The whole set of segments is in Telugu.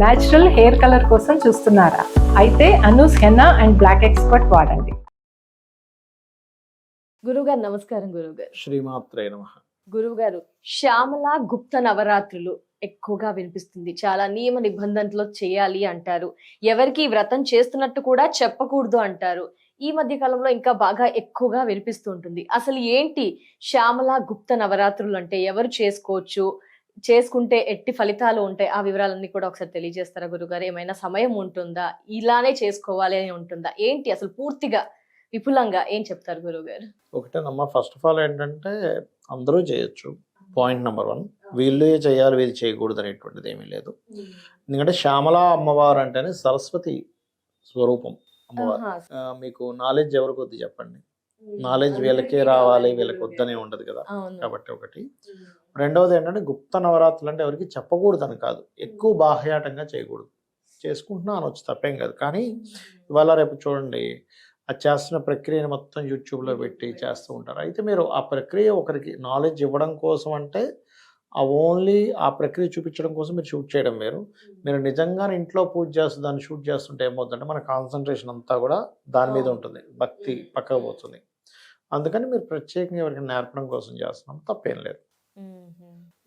న్యాచురల్ హెయిర్ కలర్ కోసం చూస్తున్నారా? అయితే Anoos henna and black expert వాడండి. గురువుగారు నమస్కారం. గురువుగారు శ్రీమాత్రే నమః. గురువుగారు, శ్యామల గుప్త నవరాత్రులు ఎక్కువగా వినిపిస్తుంది. చాలా నియమ నిబంధనలో చేయాలి అంటారు. ఎవరికి ఈ వ్రతం చేస్తున్నట్టు కూడా చెప్పకూడదు అంటారు. ఈ మధ్య కాలంలో ఇంకా బాగా ఎక్కువగా వినిపిస్తూ ఉంటుంది. అసలు ఏంటి శ్యామల గుప్త నవరాత్రులు అంటే? ఎవరు చేసుకోవచ్చు? చేసుకుంటే ఎట్టి ఫలితాలు ఉంటాయి? ఆ వివరాలన్నీ కూడా ఒకసారి తెలియజేస్తారా గురుగారు? ఏమైనా సమయం ఉంటుందా? ఇలానే చేసుకోవాలి అని ఉంటుందా? ఏంటి అసలు పూర్తిగా విపులంగా ఏం చెప్తారు గురుగారు? ఒకటేనమ్మా, ఫస్ట్ ఆఫ్ ఆల్ ఏంటంటే అందరూ చేయొచ్చు. పాయింట్ నెంబర్ 1, వీళ్ళే చేయాలి వీళ్ళు చేయకూడదు అనేటువంటిది ఏమీ లేదు. ఎందుకంటే శ్యామల అమ్మవారు అంటేనే సరస్వతి స్వరూపం అమ్మవారు. మీకు నాలెడ్జ్ ఎవరికి వద్దు చెప్పండి? నాలెడ్జ్ వీళ్ళకే రావాలి, వీళ్ళకి వద్దనే ఉండదు కదా. కాబట్టి ఒకటి. రెండవది ఏంటంటే గుప్త నవరాత్రులు అంటే ఎవరికి చెప్పకూడదని కాదు, ఎక్కువ బాహ్యాటంగా చేయకూడదు. చేసుకుంటున్నా అనొచ్చు, తప్పేం కాదు. కానీ ఇవాళ రేపు చూడండి, ఆ చేస్తున్న ప్రక్రియను మొత్తం యూట్యూబ్లో పెట్టి చేస్తూ ఉంటారు. అయితే మీరు ఆ ప్రక్రియ ఒకరికి నాలెడ్జ్ ఇవ్వడం కోసం అంటే ఆ ఓన్లీ ఆ ప్రక్రియ చూపించడం కోసం మీరు షూట్ చేయడం వేరు. మీరు నిజంగానే ఇంట్లో పూజ చేస్తూ దాన్ని షూట్ చేస్తుంటే ఏమవుతుందంటే మన కాన్సన్ట్రేషన్ అంతా కూడా దాని మీద ఉంటుంది, భక్తి పక్కకు పోతుంది. అందుకని మీరు ప్రత్యేకంగా ఎవరికి నేర్పడం కోసం చేస్తున్నాం, తప్పేం లేదు.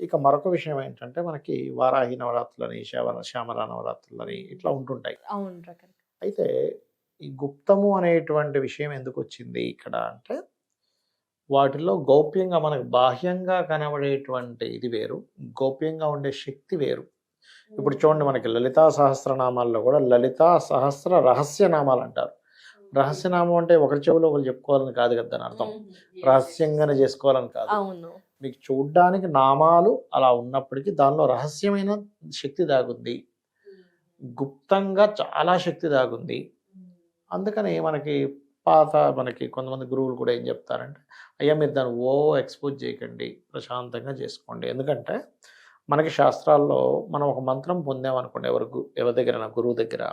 ఇక మరొక విషయం ఏంటంటే మనకి వారాహి నవరాత్రులని, శ్యామల నవరాత్రులని ఇట్లా ఉంటుంటాయి. అయితే ఈ గుప్తము అనేటువంటి విషయం ఎందుకు వచ్చింది ఇక్కడ అంటే, వాటిలో గోప్యంగా మనకు బాహ్యంగా కనబడేటువంటి ఇది వేరు, గోప్యంగా ఉండే శక్తి వేరు. ఇప్పుడు చూడండి, మనకి లలితా సహస్రనామాల్లో కూడా లలితా సహస్ర రహస్య నామాలు అంటారు. రహస్యనామం అంటే ఒకరి చెవులో ఒకరు చెప్పుకోవాలని కాదు కదా దాని అర్థం, రహస్యంగానే చేసుకోవాలని కాదు. మీకు చూడ్డానికి నామాలు అలా ఉన్నప్పటికీ దానిలో రహస్యమైన శక్తి దాగుంది, గుప్తంగా చాలా శక్తి దాగుంది. అందుకని మనకి కొంతమంది గురువులు కూడా ఏం చెప్తారంటే, అయ్యా మీరు దాన్ని ఎక్స్పోజ్ చేయకండి, ప్రశాంతంగా చేసుకోండి. ఎందుకంటే మనకి శాస్త్రాల్లో మనం ఒక మంత్రం పొందామనుకోండి, ఎవరి దగ్గర, గురువు దగ్గర,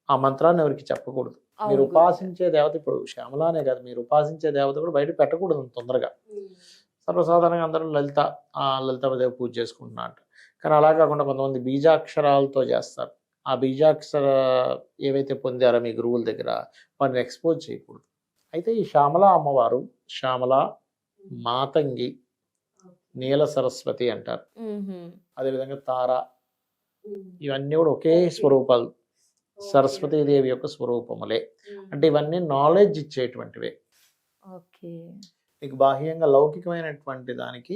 ఆ మంత్రాన్ని ఎవరికి చెప్పకూడదు. మీరు ఉపాసించే దేవత, ఇప్పుడు శ్యామలానే కాదు, మీరు ఉపాసించే దేవత కూడా బయట పెట్టకూడదు తొందరగా. సర్వసాధారణంగా అందరూ లలితాదేవి పూజ చేసుకుంటున్నారు. కానీ అలా కాకుండా కొంతమంది బీజాక్షరాలతో చేస్తారు. ఆ బీజాక్షర ఏవైతే పొందారో మీ గురువుల దగ్గర, వాటిని ఎక్స్పోజ్ చేయకూడదు. అయితే ఈ శ్యామల అమ్మవారు శ్యామల, మాతంగి, నీల సరస్వతి అంటారు. అదేవిధంగా తార, ఇవన్నీ కూడా ఒకే స్వరూపాలు, సరస్వతీదేవి యొక్క స్వరూపములే. అంటే ఇవన్నీ నాలెడ్జ్ ఇచ్చేటువంటివే. మీకు బాహ్యంగా లౌకికమైనటువంటి దానికి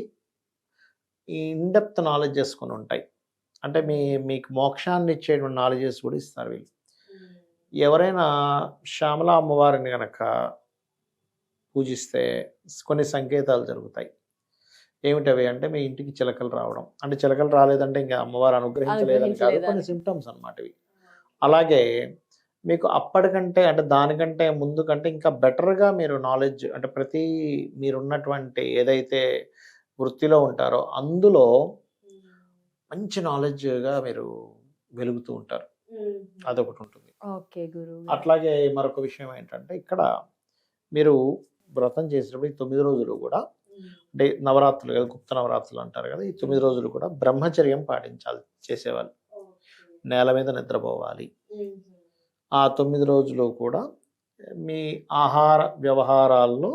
ఈ ఇన్డెప్త్ నాలెడ్జెస్ కొన్ని ఉంటాయి. అంటే మీకు మోక్షాన్ని ఇచ్చేటువంటి నాలెడ్జెస్ కూడా ఇస్తారు వీళ్ళు. ఎవరైనా శ్యామల అమ్మవారిని కనుక పూజిస్తే కొన్ని సంకేతాలు జరుగుతాయి. ఏమిటవి అంటే, మీ ఇంటికి చిలకలు రావడం, అంటే చిలకలు రాలేదంటే ఇంకా అమ్మవారు అనుగ్రహించలేదని కాదు, కొన్ని సిమ్టమ్స్ అన్నమాట ఇవి. అలాగే మీకు అప్పటికంటే అంటే దానికంటే ముందు కంటే ఇంకా బెటర్గా మీరు నాలెడ్జ్, అంటే మీరున్నటువంటి ఏదైతే వృత్తిలో ఉంటారో అందులో మంచి నాలెడ్జ్గా మీరు వెలుగుతూ ఉంటారు. అదొకటి ఉంటుంది. అట్లాగే మరొక విషయం ఏంటంటే, ఇక్కడ మీరు వ్రతం చేసినప్పుడు ఈ 9 రోజులు కూడా, అంటే నవరాత్రులు కదా, గుప్త నవరాత్రులు అంటారు కదా, ఈ 9 రోజులు కూడా బ్రహ్మచర్యం పాటించాలి చేసేవాళ్ళు. నేల మీద నిద్రపోవాలి. ఆ 9 రోజులు కూడా మీ ఆహార వ్యవహారాల్లో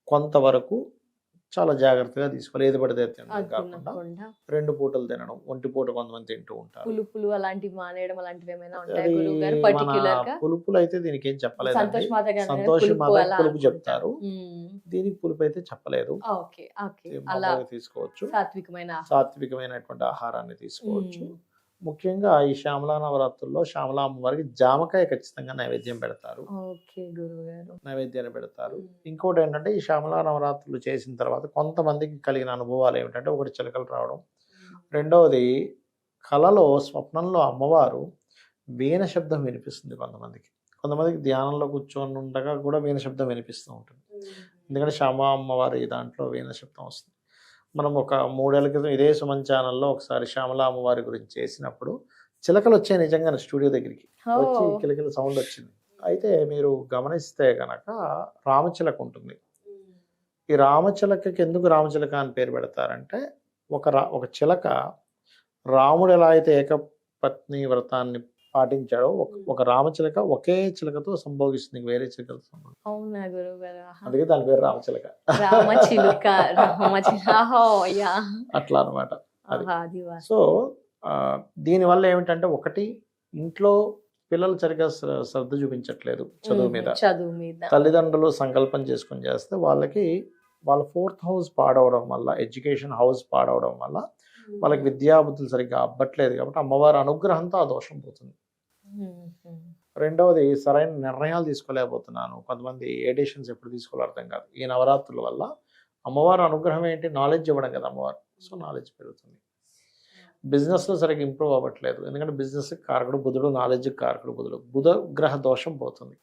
కొంతవరకు చాలా జాగ్రత్తగా తీసుకోవాలి. ఏది పడితే తినడం కాకుండా 2 పూటలు తినడం, ఒంటి పూట కొంతమంది తింటూ ఉంటారు. పులుపులు అయితే దీనికి ఏం చెప్పలేదు, సంతోషి మాత పులుపు చెప్తారు, దీనికి పులుపు అయితే చెప్పలేదు. తీసుకోవచ్చు, సాత్వికమైనటువంటి ఆహారాన్ని తీసుకోవచ్చు. ముఖ్యంగా ఈ శ్యామలా నవరాత్రుల్లో శ్యామలా అమ్మవారికి జామకాయ ఖచ్చితంగా నైవేద్యం పెడతారు, నైవేద్యాన్ని పెడతారు. ఇంకోటి ఏంటంటే, ఈ శ్యామలా నవరాత్రులు చేసిన తర్వాత కొంతమందికి కలిగిన అనుభవాలు ఏమిటంటే, ఒకటి చిలకలు రావడం, రెండవది కలలో స్వప్నంలో అమ్మవారు వీణ శబ్దం వినిపిస్తుంది. కొంతమందికి ధ్యానంలో కూర్చొని ఉండగా కూడా వీణ శబ్దం వినిపిస్తూ ఉంటుంది. ఎందుకంటే శ్యామలా అమ్మవారి దాంట్లో వీణ శబ్దం వస్తుంది. మనం ఒక 3 ఏళ్ల క్రితం ఇదే సుమన్ ఛానల్లో ఒకసారి శ్యామలా అమ్మవారి గురించి చేసినప్పుడు చిలకలు వచ్చాయి, నిజంగానే స్టూడియో దగ్గరికి వచ్చి కిలకిల సౌండ్ వచ్చింది. అయితే మీరు గమనిస్తే కనుక రామచిలక ఉంటుంది. ఈ రామచిలకకి ఎందుకు రామచిలక అని పేరు పెడతారంటే, ఒక చిలక రాముడు ఎలా అయితే పత్ని వ్రతాన్ని పాటించాడో ఒక రామచిలక ఒకే చిలకతో సంభోగిస్తుంది, ఇంక వేరే చిలకలతో సంభోగిస్తుంది. అవునా గురువు గారు? అందుకే దాని పేరు రామచిలక. రామచిలుక, యా. అట్లా అనమాట. అది సో దీనివల్ల ఏమిటంటే, ఒకటి ఇంట్లో పిల్లలు సరిగా శ్రద్ధ చూపించట్లేదు చదువు మీద. తల్లిదండ్రులు సంకల్పం చేసుకుని చేస్తే వాళ్ళకి వాళ్ళ 4th హౌస్ పాడవడం వల్ల, ఎడ్యుకేషన్ హౌస్ పాడవడం వల్ల వాళ్ళకి విద్యాబుద్ధులు సరిగ్గా అవ్వట్లేదు. కాబట్టి అమ్మవారి అనుగ్రహంతో ఆ దోషం పోతుంది. రెండవది, సరైన నిర్ణయాలు తీసుకోలేకపోతున్నాను. కొంతమంది ఏ డెసిషన్స్ ఎప్పుడు తీసుకోవాలో అర్థం కాదు. ఈ నవరాత్రుల వల్ల అమ్మవారి అనుగ్రహం ఏంటి? నాలెడ్జ్ ఇవ్వడం కదా అమ్మవారు. సో నాలెడ్జ్ పెరుగుతుంది. బిజినెస్లో సరిగ్గా ఇంప్రూవ్ అవ్వట్లేదు, ఎందుకంటే బిజినెస్ కారకుడు బుధుడు, నాలెడ్జ్ కారకుడు బుధుడు. బుధ గ్రహ దోషం పోతుంది.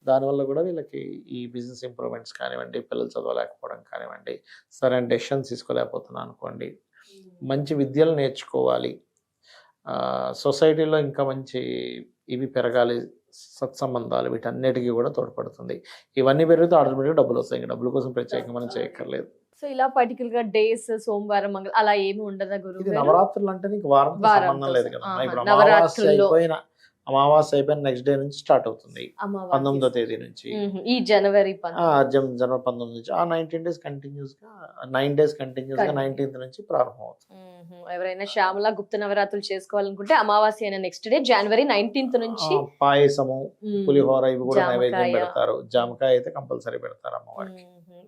దానివల్ల కూడా వీళ్ళకి ఈ బిజినెస్ ఇంప్రూవ్మెంట్స్ కానివ్వండి, పిల్లలు చదవలేకపోవడం కానివ్వండి, సరైన డెసిషన్స్ తీసుకోలేకపోతున్నాను అనుకోండి. మంచి విద్యలు నేర్చుకోవాలి, సొసైటీలో ఇంకా మంచి ఇవి పెరగాలి, సత్సంబంధాలు, వీటన్నిటికీ కూడా తోడ్పడుతుంది. ఇవన్నీ పెరిగితే ఆటోమేటిక్గా డబ్బులు వస్తాయి. ఇంకా డబ్బుల కోసం ప్రత్యేకంగా మనం చేయక్కర్లేదు. సో ఇలా పర్టికులర్ గా డేస్, సోమవారం, మంగళ అలా ఏమి ఉండదా గురువు? ఇది నవరాత్రులు అంటే నీకు వారంతో సంబంధం లేదు కదా. ఇప్పుడు అమావాస్య అయిపోయిన నెక్స్ట్ డే నుంచి స్టార్ట్ అవుతుంది, 19వ తేదీ నుంచి, ఈ జనవరి జనవరి 19 నుంచి. ఆ 19 డేస్ కంటిన్యూస్ గా 9 డేస్ కంటిన్యూస్ గా 19th నుంచి ప్రారంభం అవుతుంది. ఎవరైనా శ్యామల గుప్త నవరాత్రులు చేసుకోవాలనుకుంటే అమావాస్య అయిన నెక్స్ట్ డే జనవరి 19th నుంచి పాయసము, పులిహోర ఇవి కూడా నైవేద్యం పెడతారు. జామకాయ అయితే కంపల్సరీ పెడతారు అమ్మవారికి.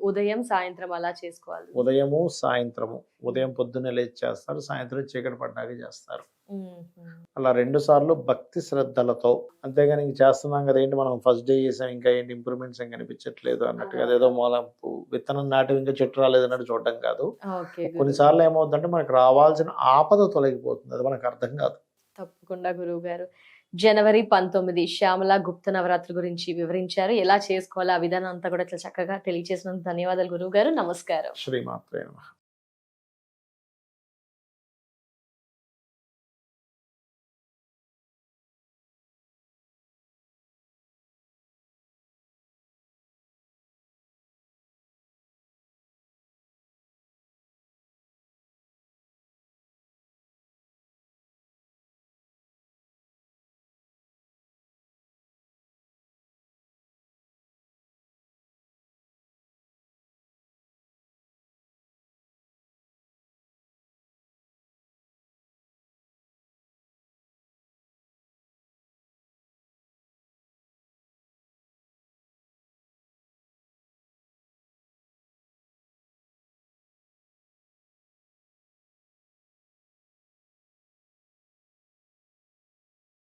ఉదయం సాయంత్రం అలా చేసుకోవాలి. ఉదయము సాయంత్రము, ఉదయం పొద్దున్నే లేచి చేస్తారు, సాయంత్రం చీకటి పడ్డాక చేస్తారు. అలా 2 సార్లు భక్తి శ్రద్ధలతో. అంతేగాని ఇంక చేస్తున్నాం కదా ఏంటి మనం ఫస్ట్ డే చేసాం, ఇంకా ఏంటి ఇంప్రూవ్మెంట్స్ ఏం కనిపించట్లేదు అన్నట్టుగా, ఏదో మూలంపు విత్తనం నాటి ఇంకా చెట్టు రాలేదు అన్నట్టు చూడడం కాదు. కొన్నిసార్లు ఏమవుతుందంటే మనకు రావాల్సిన ఆపద తొలగిపోతుంది, అది మనకు అర్థం కాదు. తప్పకుండా గురువు గారు. జనవరి 19 శ్యామల గుప్త నవరాత్రి గురించి వివరించారు. ఎలా చేసుకోవాలో ఆ విధానం అంతా కూడా చక్కగా తెలియజేసినందుకు ధన్యవాదాలు గురువు గారు. నమస్కారం. శ్రీమాత్రే నమః.